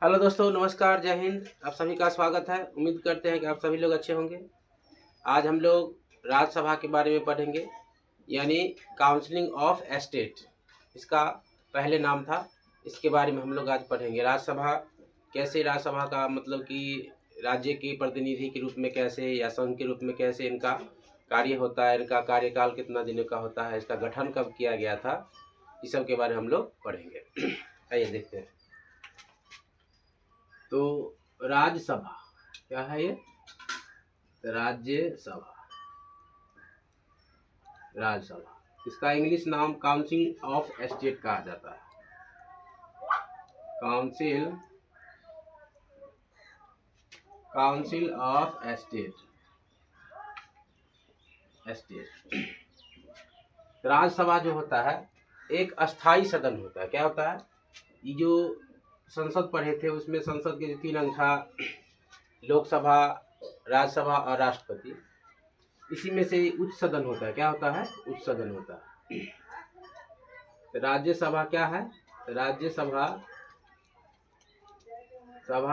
Hello दोस्तों, नमस्कार, जय हिंद। आप सभी का स्वागत है। उम्मीद करते हैं कि आप सभी लोग अच्छे होंगे। आज हम लोग राज्यसभा के बारे में पढ़ेंगे, यानी काउंसिलिंग ऑफ एस्टेट। इसका पहले नाम था, इसके बारे में हम लोग आज पढ़ेंगे। राज्यसभा कैसे, राज्यसभा का मतलब कि राज्य के प्रतिनिधि के रूप में कैसे या संघ के रूप में कैसे इनका कार्य होता है, इनका कार्यकाल कितना दिनों का होता है, इसका गठन कब किया गया था, इस सब के बारे में हम लोग पढ़ेंगे। आइए देखते हैं। तो राज्यसभा क्या है? ये राज्यसभा, राज्यसभा इसका इंग्लिश नाम काउंसिल ऑफ एस्टेट कहा जाता है। Council of estate. राज्यसभा जो होता है एक अस्थाई सदन होता है। क्या होता है? ये जो संसद पढ़े थे उसमें संसद के जो 3 अंग था, लोकसभा, राज्यसभा और राष्ट्रपति, इसी में से उच्च सदन होता है। क्या होता है? उच्च सदन होता है। राज्यसभा क्या है? राज्यसभा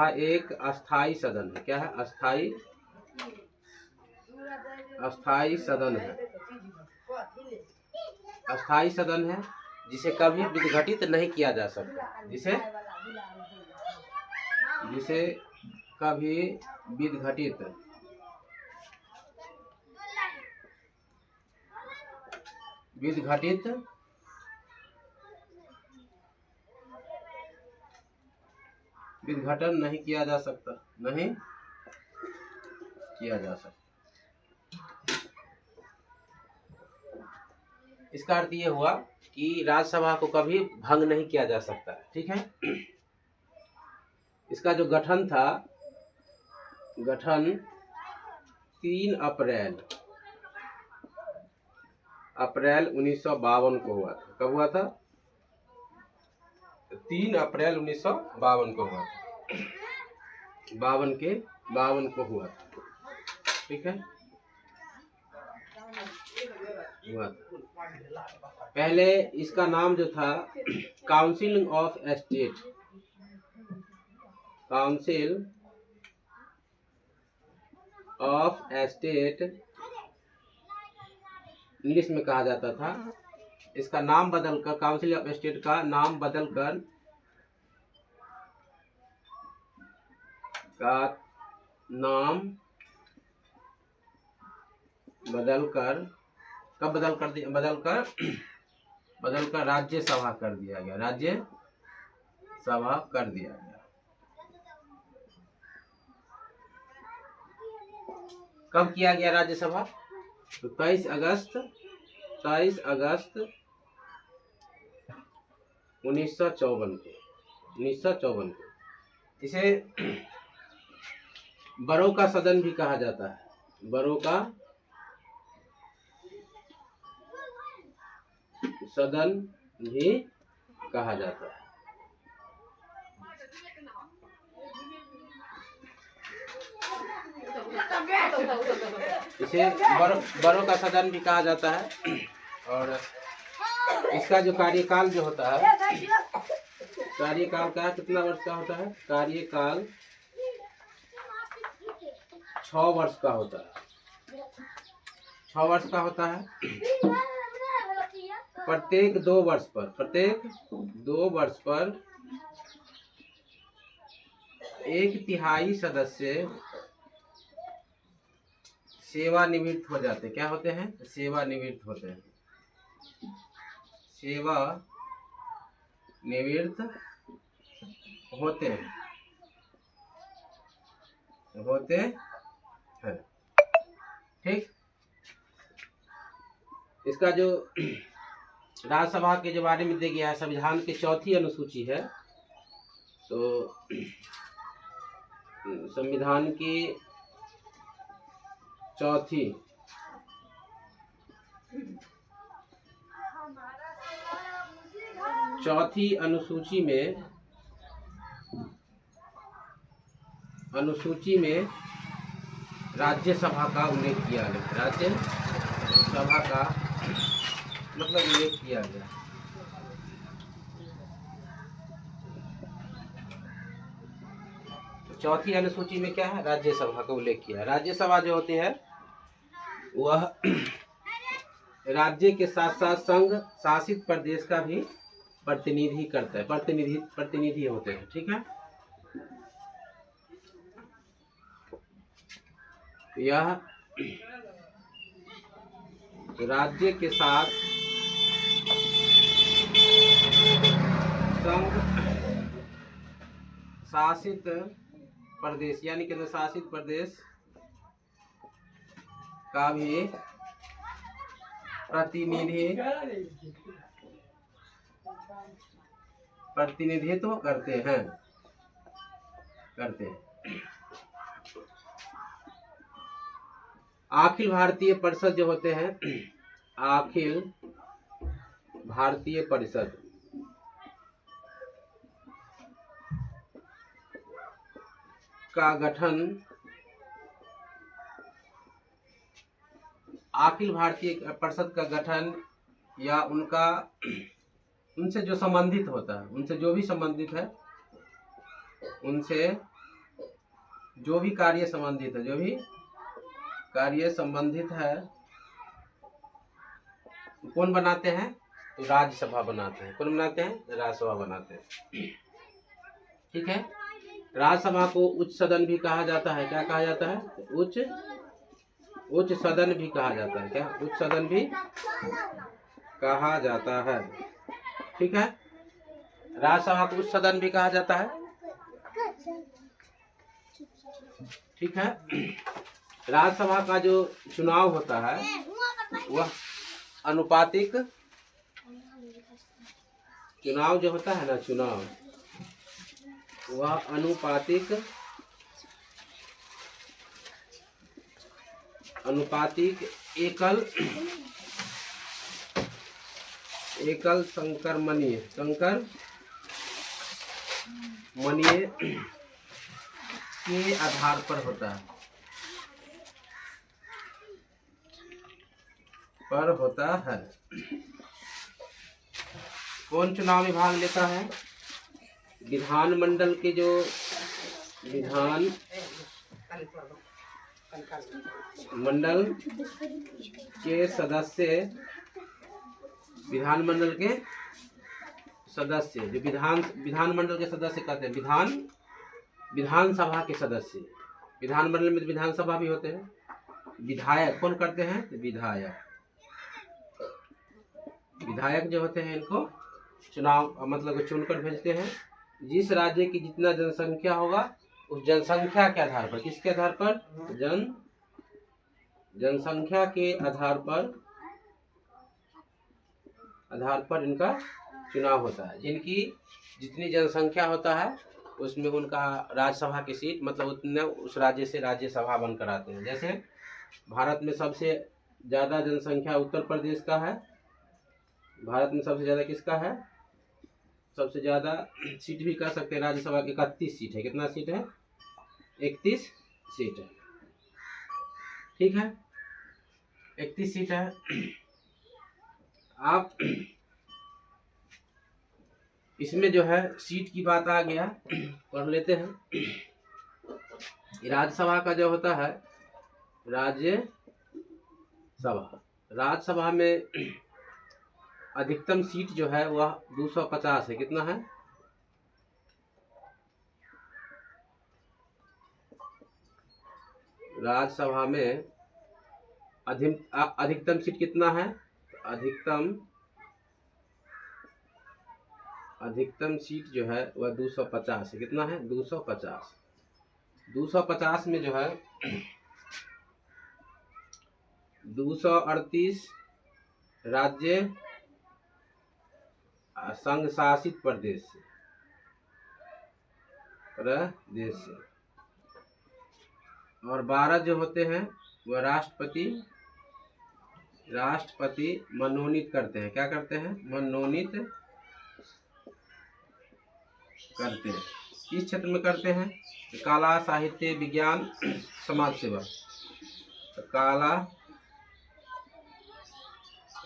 एक अस्थाई सदन है। क्या है? अस्थाई सदन है। अस्थाई सदन है जिसे कभी विघटित नहीं किया जा सकता, जिसे कभी विघटित विघटन नहीं किया जा सकता, इसका अर्थ ये हुआ कि राज्यसभा को कभी भंग नहीं किया जा सकता है। ठीक है। इसका जो गठन था, 3 अप्रैल 1952 को हुआ था। कब हुआ था? 3 अप्रैल 1952 को हुआ था। 52 को हुआ था। ठीक है, हुआ था। पहले इसका नाम जो था council of estate, council of estate English में कहा जाता था। इसका नाम बदलकर, काउंसिल ऑफ एस्टेट का नाम बदलकर कब बदलकर राज्यसभा कर दिया गया। राज्यसभा कर दिया गया। कब किया गया राज्यसभा? तो 23 अगस्त 1954 को। इसे बड़ों का सदन भी कहा जाता है। बड़ों का सदन भी कहा जाता है। इसे बड़ों का सदन भी कहा जाता है। और इसका जो कार्यकाल जो होता है, कार्यकाल का कितना वर्ष का होता है? कार्यकाल 6 वर्ष का होता है। 6 वर्ष का होता है। प्रत्येक 2 वर्ष पर 1/3 सदस्य सेवानिवृत्त हो जाते। क्या होते हैं? सेवानिवृत्त होते हैं। होते हैं। ठीक। इसका जो राज्यसभा के जो बारे में दिया गया है, संविधान की 4थी अनुसूची है। तो संविधान की 4थी अनुसूची में राज्यसभा का उल्लेख किया गया। राज्यसभा का मतलब उल्लेख किया गया। चौथी अनुसूची में क्या है, राज्यसभा का उल्लेख किया है। राज्यसभा जो होती है वह राज्य के साथ साथ संघ शासित प्रदेश का भी प्रतिनिधि करता है, प्रतिनिधि होते हैं, ठीक है। यह राज्य के साथ संघ शासित प्रदेश यानी केंद्र शासित प्रदेश का भी प्रतिनिधित्व करते हैं। अखिल भारतीय परिषद जो होते हैं, अखिल भारतीय परिषद का गठन, अखिल भारतीय परिषद का गठन या उनसे जो संबंधित होता है, उनसे जो भी संबंधित है, उनसे जो भी कार्य संबंधित है, कौन बनाते हैं, तो राज्यसभा बनाते हैं। कौन बनाते हैं, राज्यसभा बनाते हैं, ठीक है। राज्यसभा को उच्च सदन भी कहा जाता है। क्या कहा जाता है, उच्च सदन भी कहा जाता है। क्या, उच्च सदन भी कहा जाता है, ठीक है। राज्यसभा को उच्च सदन भी कहा जाता है, ठीक है। राज्यसभा का जो चुनाव होता है वह अनुपातिक चुनाव जो होता है ना, चुनाव वह अनुपातिक एकल संकरमणीय के आधार पर होता है। कौन चुनाव में भाग लेता है, विधानमंडल के जो मंडल के सदस्य, विधानमंडल के सदस्य जो विधानमंडल के सदस्य कहते हैं, विधानसभा के सदस्य। विधानमंडल में विधानसभा भी होते हैं। विधायक कौन करते हैं, विधायक जो होते हैं इनको चुनाव मतलब चुनकर भेजते हैं। जिस राज्य की जितना जनसंख्या होगा उस जनसंख्या के आधार पर, किसके आधार पर, जनसंख्या के आधार पर इनका चुनाव होता है। जिनकी जितनी जनसंख्या होता है उसमें उनका राज्यसभा की सीट मतलब उतने उस राज्य से राज्यसभा बनकर आते हैं। जैसे भारत में सबसे ज़्यादा जनसंख्या उत्तर प्रदेश का है। भारत में सबसे ज़्यादा किसका है, सबसे ज़्यादा सीट भी कह सकते हैं राज्यसभा की 31 सीट है। कितना सीट है, 31 सीट है, ठीक है, 31 सीट है। आप इसमें जो है सीट की बात आ गया, पढ़ लेते हैं। राज्यसभा का जो होता है, राज्यसभा में अधिकतम सीट जो है वह 250 है। कितना है, राज्यसभा में अधिकतम सीट कितना है, अधिकतम सीट जो है वह 250 है। कितना है, 250 में जो है 238 राज्य संघ शासित प्रदेश और 12 जो होते हैं वह राष्ट्रपति मनोनीत करते हैं। क्या करते हैं, मनोनीत करते हैं। किस क्षेत्र में करते हैं, कला, साहित्य, विज्ञान, समाज सेवा। कला,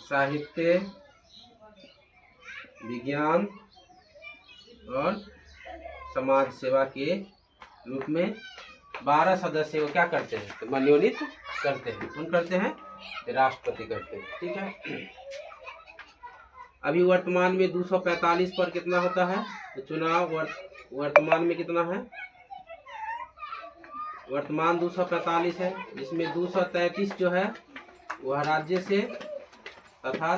साहित्य, विज्ञान और समाज सेवा के रूप में 12 सदस्य को क्या करते हैं, तो मनोनीत करते हैं। कौन करते हैं, राष्ट्रपति करते हैं। ठीक है। अभी वर्तमान में 245 पर कितना होता है, तो चुनाव वर्तमान में कितना है, वर्तमान 245 है, जिसमें 233 जो है वह राज्य से तथा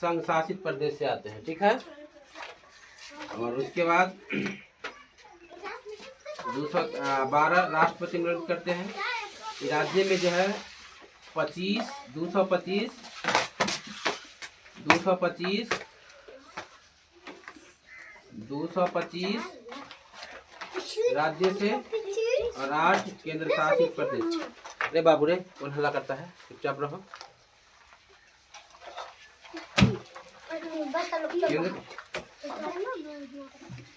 संघ शासित प्रदेश से आते हैं। ठीक है। और उसके बाद 212 राष्ट्रपति नियुक्त करते हैं। राज्य में जो है 225 राज्य से और 8 केंद्र शासित प्रदेश। अरे बाबू रे, कौन हल्ला करता है, चुपचाप रहो।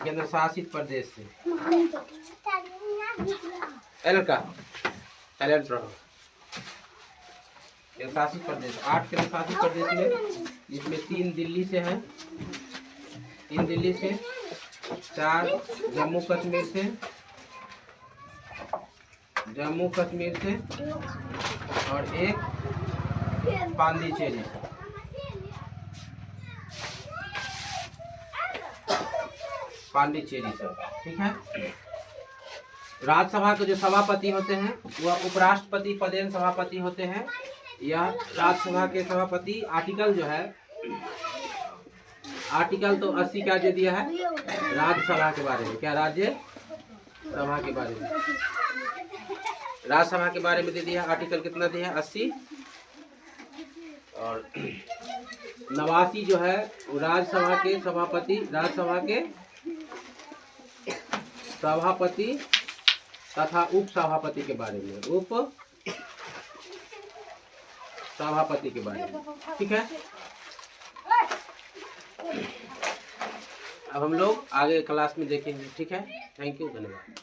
केंद्र शासित प्रदेश से लड़का साइलेंट रहो। केंद्र शासित प्रदेश 8 केंद्र शासित प्रदेश में, जिसमें 3 दिल्ली से है, 3 दिल्ली से, 4 जम्मू कश्मीर से, और 1 पांडिचेरी से। ठीक है। राज्यसभा के जो सभापति होते हैं वह उपराष्ट्रपति पदेन सभापति होते हैं। यह राज्यसभा के सभापति आर्टिकल जो है, आर्टिकल तो 80 क्या दे दिया है राज्यसभा के बारे में, क्या राज्यसभा के बारे में, राज्यसभा के बारे में दे दिया। आर्टिकल कितना दिया है, 80। और 89 जो है राज्यसभा के सभापति तथा उप सभापति के बारे में, उप सभापति के बारे में। ठीक है। अब हम लोग आगे क्लास में देखेंगे। ठीक है। थैंक यू, धन्यवाद।